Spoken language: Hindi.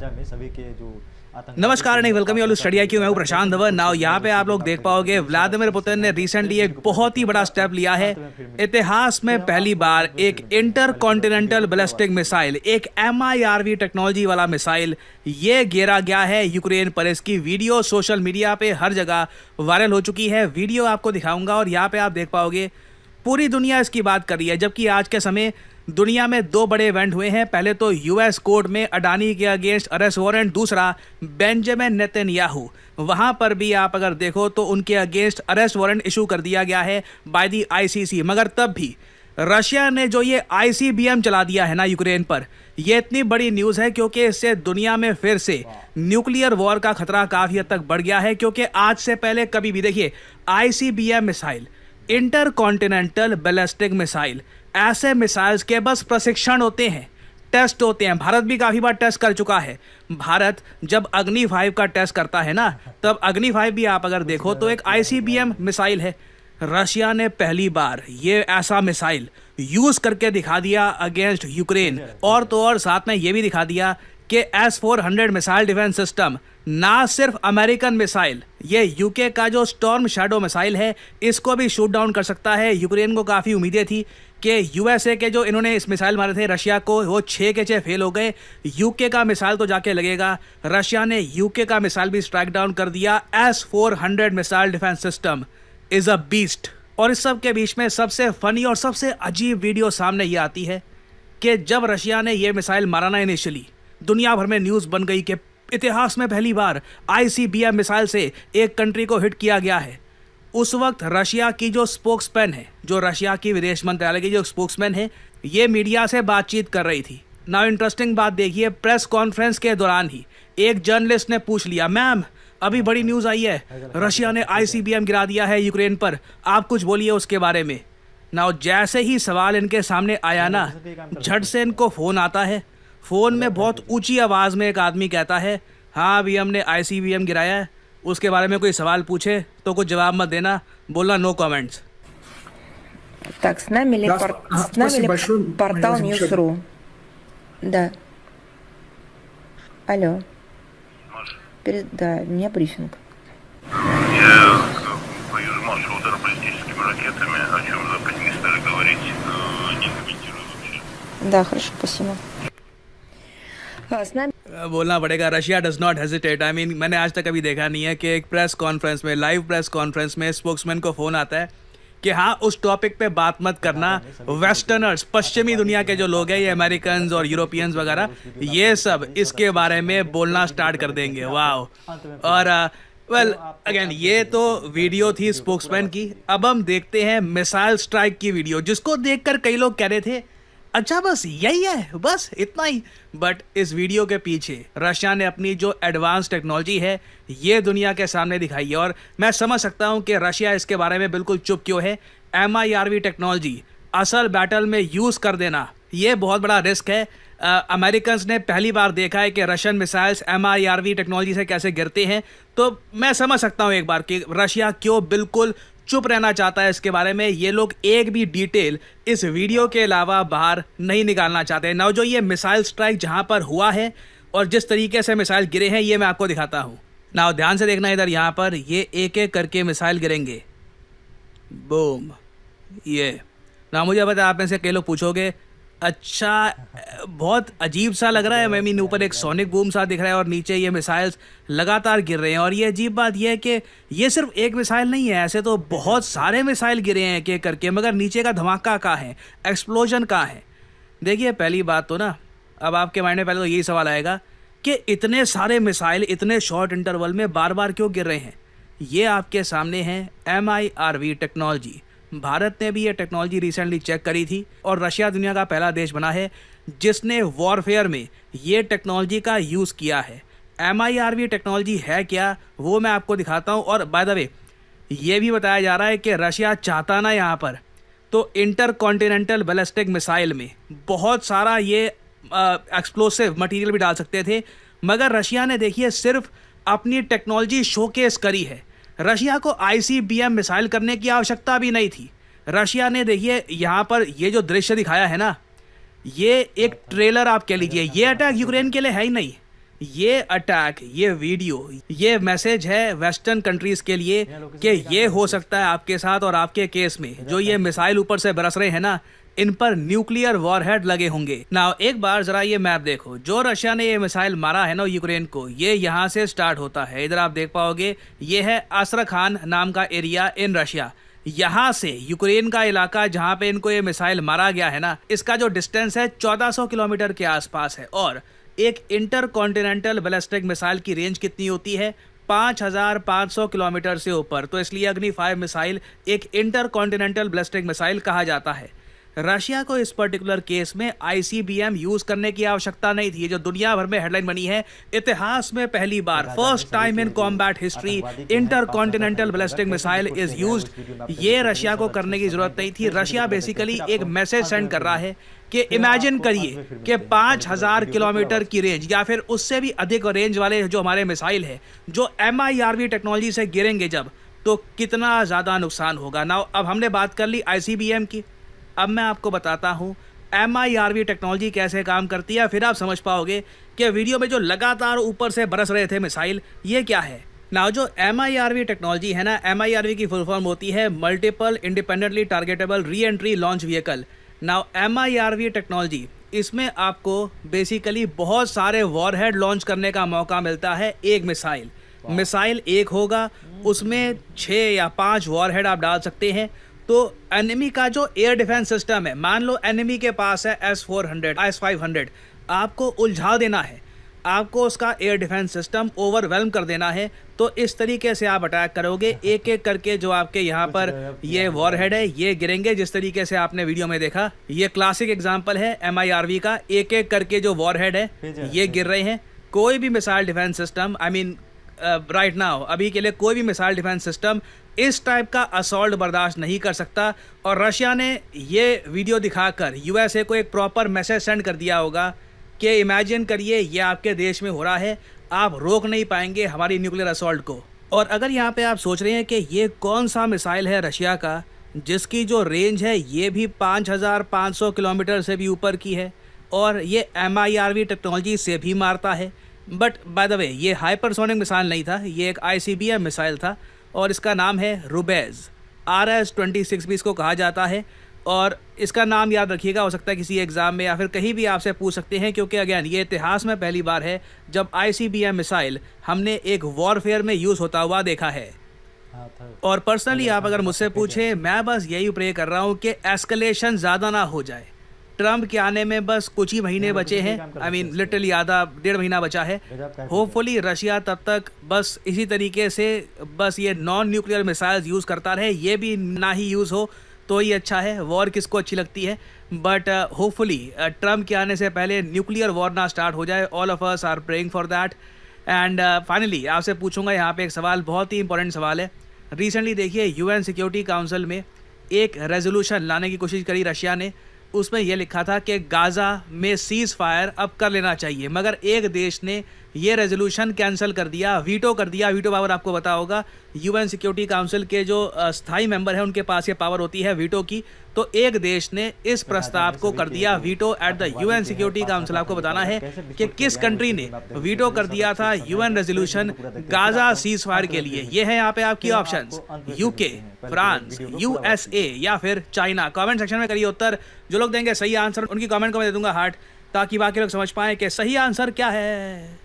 गाजा में सभी के जो नमस्कार नहीं welcome you all study I Q. मैं हूं प्रशांत धवन। नाउ यहाँ पे आप लोग देख पाओगे व्लादिमीर पुतिन ने रिसेंटली एक बहुत ही बड़ा स्टेप लिया है। इतिहास में पहली बार एक इंटर कॉन्टिनेंटल बैलिस्टिक मिसाइल, एक MIRV टेक्नोलॉजी वाला मिसाइल ये गिरा गया है यूक्रेन पर। इसकी वीडियो सोशल मीडिया पे हर जगह वायरल हो चुकी है। वीडियो आपको दिखाऊंगा और यहाँ पे आप देख पाओगे पूरी दुनिया इसकी बात कर रही है। जबकि आज के समय दुनिया में दो बड़े इवेंट हुए हैं। पहले तो US कोर्ट में अडानी के अगेंस्ट अरेस्ट वारंट, दूसरा बेंजामिन नेतन्याहू, वहां पर भी आप अगर देखो तो उनके अगेंस्ट अरेस्ट वारंट इशू कर दिया गया है बाय दी ICC। मगर तब भी रशिया ने जो ये ICBM चला दिया है ना यूक्रेन पर, ये इतनी बड़ी न्यूज़ है क्योंकि इससे दुनिया में फिर से न्यूक्लियर वॉर का खतरा काफ़ी हद तक बढ़ गया है। क्योंकि आज से पहले कभी भी देखिए ICBM missile, inter continental ballistic missile, ऐसे मिसाइल्स के बस प्रशिक्षण होते हैं, टेस्ट होते हैं। भारत भी काफ़ी बार टेस्ट कर चुका है। भारत जब अग्नि 5 का टेस्ट करता है ना, तब अग्नि 5 भी आप अगर देखो तो एक ICBM मिसाइल है। रशिया ने पहली बार ये ऐसा मिसाइल यूज़ करके दिखा दिया अगेंस्ट यूक्रेन। और तो और साथ में ये भी दिखा दिया कि S-400 मिसाइल डिफेंस सिस्टम ना सिर्फ अमेरिकन मिसाइल, ये UK का जो स्टॉर्म शैडो मिसाइल है इसको भी शूट डाउन कर सकता है। यूक्रेन को काफ़ी उम्मीदें थी कि USA के जो इन्होंने इस मिसाइल मारे थे रशिया को, वो 6 के 6 फेल हो गए। UK का मिसाइल तो जाके लगेगा। रशिया ने UK का मिसाइल भी स्ट्राइक डाउन कर दिया। S-400 missile defence system is a beast. और इस सब के बीच में सबसे फनी और सबसे अजीब वीडियो सामने ये आती है कि जब रशिया ने ये मिसाइल मारा ना, इनिशियली दुनिया भर में न्यूज़ बन गई कि इतिहास में पहली बार ICBM मिसाइल से एक कंट्री को हिट किया गया है। उस वक्त रशिया की जो स्पोक्समैन है, जो रशिया की विदेश मंत्रालय की जो स्पोक्समैन है, ये मीडिया से बातचीत कर रही थी। नाउ इंटरेस्टिंग बात देखिए, प्रेस कॉन्फ्रेंस के दौरान ही एक जर्नलिस्ट ने पूछ लिया, मैम अभी बड़ी न्यूज़ आई है, रशिया ने ICBM गिरा दिया है यूक्रेन पर, आप कुछ बोलिए उसके बारे में। नाउ जैसे ही सवाल इनके सामने आया ना, झट से इनको फ़ोन आता है। फ़ोन में बहुत ऊंची आवाज़ में एक आदमी कहता है, हाँ अभी हमने ICBM गिराया है, उसके बारे में कोई सवाल पूछे तो कुछ जवाब मत देना, बोलना नो कमेंट्स। Так, с нами ли, с нами ли портал News.ru? Да. Алло. Да, у меня брифинг. Я боюсь маршал удара баллистическими ракетами, о чем Запад не стали говорить, не комментирую вообще. Да, хорошо, спасибо. С нами बोलना पड़ेगा, Russia does not hesitate. I mean मैंने आज तक कभी देखा नहीं है कि एक प्रेस कॉन्फ्रेंस में, लाइव प्रेस कॉन्फ्रेंस में स्पोक्समैन को फ़ोन आता है कि हाँ उस टॉपिक पे बात मत करना। वेस्टर्नर्स, पश्चिमी दुनिया के जो लोग हैं, ये अमेरिकन और यूरोपियंस वगैरह, ये सब इसके बारे में बोलना स्टार्ट कर देंगे। वाह। और वेल अगेन ये तो वीडियो थी स्पोक्समैन की। अब हम देखते हैं मिसाइल स्ट्राइक की वीडियो, जिसको देखकर कई लोग कह रहे थे अच्छा बस यही है, बस इतना ही। बट इस वीडियो के पीछे रशिया ने अपनी जो एडवांस टेक्नोलॉजी है ये दुनिया के सामने दिखाई है। और मैं समझ सकता हूँ कि रशिया इसके बारे में बिल्कुल चुप क्यों है। MIRV टेक्नोलॉजी असल बैटल में यूज़ कर देना ये बहुत बड़ा रिस्क है। अमेरिकन ने पहली बार देखा है कि रशियन मिसाइल्स MIRV टेक्नोलॉजी से कैसे गिरते हैं। तो मैं समझ सकता हूँ एक बार कि रशिया क्यों बिल्कुल चुप रहना चाहता है इसके बारे में। ये लोग एक भी डिटेल इस वीडियो के अलावा बाहर नहीं निकालना चाहते। ना जो ये मिसाइल स्ट्राइक जहां पर हुआ है और जिस तरीके से मिसाइल गिरे हैं ये मैं आपको दिखाता हूं। ना ध्यान से देखना, इधर यहाँ पर ये एक एक करके मिसाइल गिरेंगे। बूम। ये ना मुझे पता आप में से कई लोग पूछोगे अच्छा बहुत अजीब सा लग रहा है। मैं मीन ऊपर एक सोनिक बूम सा दिख रहा है और नीचे ये मिसाइल्स लगातार गिर रहे हैं। और ये अजीब बात यह है कि ये सिर्फ एक मिसाइल नहीं है, ऐसे तो बहुत सारे मिसाइल गिरे हैं एक एक करके, मगर नीचे का धमाका कहाँ है, एक्सप्लोजन कहाँ है। देखिए पहली बात तो ना, अब आपके माइंड में पहले तो यही सवाल आएगा कि इतने सारे मिसाइल इतने शॉर्ट इंटरवल में बार बार क्यों गिर रहे हैं। ये आपके सामने है MIRV टेक्नोलॉजी। भारत ने भी ये टेक्नोलॉजी रिसेंटली चेक करी थी और रशिया दुनिया का पहला देश बना है जिसने वॉरफेयर में ये टेक्नोलॉजी का यूज़ किया है। MIRV टेक्नोलॉजी है क्या वो मैं आपको दिखाता हूँ। और बाय द वे ये भी बताया जा रहा है कि रशिया चाहता ना यहाँ पर तो इंटर कॉन्टिनेंटल बैलिस्टिक मिसाइल में बहुत सारा ये एक्सप्लोसिव मटेरियल भी डाल सकते थे, मगर रशिया ने देखिए सिर्फ अपनी टेक्नोलॉजी शोकेस करी है। रशिया को ICBM मिसाइल करने की आवश्यकता भी नहीं थी। रशिया ने देखिए यहाँ पर ये जो दृश्य दिखाया है ना, ये एक ट्रेलर आप कह लीजिए। ये अटैक यूक्रेन के लिए है ही नहीं, ये अटैक, ये वीडियो, ये मैसेज है वेस्टर्न कंट्रीज के लिए कि ये हो सकता है आपके साथ और आपके केस में जो ये मिसाइल ऊपर से बरस रहे हैं ना, इन पर न्यूक्लियर वॉरहेड लगे होंगे। नाउ एक बार जरा ये मैप देखो, जो रशिया ने ये मिसाइल मारा है ना यूक्रेन को, ये यहाँ से स्टार्ट होता है। इधर आप देख पाओगे ये है आस्ट्राखान नाम का एरिया इन रशिया। यहाँ से यूक्रेन का इलाका जहाँ पे इनको ये मिसाइल मारा गया है ना, इसका जो डिस्टेंस है 1400 किलोमीटर के आसपास है। और एक इंटर कॉन्टिनेंटल बैलिस्टिक मिसाइल की रेंज कितनी होती है? 5500 किलोमीटर से ऊपर। तो इसलिए अग्नि 5 मिसाइल एक इंटर कॉन्टिनेंटल बैलिस्टिक मिसाइल कहा जाता है। रशिया को इस पर्टिकुलर केस में ICBM यूज करने की आवश्यकता नहीं थी। जो दुनिया भर में हेडलाइन बनी है, इतिहास में पहली बार, first time in combat history intercontinental ballistic missile is used. ये रशिया को करने की जरूरत नहीं थी। रशिया बेसिकली एक मैसेज सेंड कर रहा है कि इमेजिन करिए कि 5000 किलोमीटर की रेंज या फिर उससे भी अधिक रेंज वाले जो हमारे मिसाइल है, जो MIRV टेक्नोलॉजी से गिरेंगे जब, तो कितना ज़्यादा नुकसान होगा। ना अब हमने बात कर ली ICBM की, अब मैं आपको बताता हूँ MIRV टेक्नोलॉजी कैसे काम करती है। फिर आप समझ पाओगे कि वीडियो में जो लगातार ऊपर से बरस रहे थे मिसाइल, ये क्या है। ना जो MIRV टेक्नोलॉजी है ना, MIRV की फुल फॉर्म होती है multiple independently targetable re entry launch vehicle. Now MIRV technology, इसमें आपको बेसिकली बहुत सारे वॉरहेड लॉन्च करने का मौका मिलता है। एक मिसाइल एक होगा, उसमें 6 या 5 वॉरहेड आप डाल सकते हैं। तो एनिमी का जो एयर डिफेंस सिस्टम है, मान लो एनिमी के पास है S-400, S-500, आपको उलझा देना है, आपको उसका एयर डिफेंस सिस्टम ओवरवेल्म कर देना है। तो इस तरीके से आप अटैक करोगे, एक एक करके जो आपके यहाँ पर ये वॉरहेड है ये गिरेंगे। जिस तरीके से आपने वीडियो में देखा, ये क्लासिक एग्जांपल है MIRV का। एक एक करके जो वॉरहेड है ये गिर रहे हैं। कोई भी missile defence system, I mean right now, अभी के लिए कोई भी मिसाइल डिफेंस सिस्टम इस टाइप का असॉल्ट बर्दाश्त नहीं कर सकता। और रशिया ने ये वीडियो दिखाकर USA को एक प्रॉपर मैसेज सेंड कर दिया होगा कि इमेजिन करिए ये आपके देश में हो रहा है, आप रोक नहीं पाएंगे हमारी न्यूक्लियर असॉल्ट को। और अगर यहाँ पे आप सोच रहे हैं कि ये कौन सा मिसाइल है रशिया का जिसकी जो रेंज है ये भी 5500 किलोमीटर से भी ऊपर की है और ये MIRV टेक्नोलॉजी से भी मारता है, बट बाय द वे ये हाइपरसोनिक मिसाइल नहीं था, ये एक ICBM मिसाइल था और इसका नाम है रुबेज। RS-26 भी इसको कहा जाता है। और इसका नाम याद रखिएगा, हो सकता है किसी एग्ज़ाम में या फिर कहीं भी आपसे पूछ सकते हैं, क्योंकि अगेन ये इतिहास में पहली बार है जब ICBM मिसाइल हमने एक वॉरफेयर में यूज़ होता हुआ देखा है। और पर्सनली आप अगर मुझसे पूछें, मैं बस यही प्रे कर रहा हूँ कि एस्केलेशन ज़्यादा ना हो जाए। ट्रम्प के आने में बस कुछ ही महीने बचे हैं, आई मीन लिटरली आधा 1.5 महीना बचा है। होपफुली रशिया तब तक बस इसी तरीके से बस ये नॉन न्यूक्लियर मिसाइल्स यूज़ करता रहे, ये भी ना ही यूज़ हो तो ही अच्छा है। वॉर किसको अच्छी लगती है, बट होपफुली ट्रम्प के आने से पहले न्यूक्लियर वॉर ना स्टार्ट हो जाए। All of us are praying for that. And finally आपसे पूछूंगा यहाँ पे एक सवाल, बहुत ही इंपॉर्टेंट सवाल है। रिसेंटली देखिए UN सिक्योरिटी काउंसिल में एक रेजोल्यूशन लाने की कोशिश करी रशिया ने। उसमें यह लिखा था कि गाज़ा में सीज़ फायर अब कर लेना चाहिए, मगर एक देश ने ये रेजोल्यूशन कैंसिल कर दिया, वीटो कर दिया। वीटो पावर आपको पता होगा, UN सिक्योरिटी काउंसिल के जो स्थायी मेंबर हैं उनके पास ये पावर होती है वीटो की। तो एक देश ने इस प्रस्ताव को कर दिया veto at the UN security council. आपको बताना है कि किस कंट्री ने वीटो कर दिया था UN resolution Gaza seize fire के लिए। ये है यहाँ पे आपकी ऑप्शंस, UK, फ्रांस, USA या फिर चाइना। कमेंट सेक्शन में करिए उत्तर। जो लोग देंगे सही आंसर उनकी कमेंट को मैं दे दूंगा हार्ट, ताकि बाकी लोग समझ पाएं कि सही आंसर क्या है।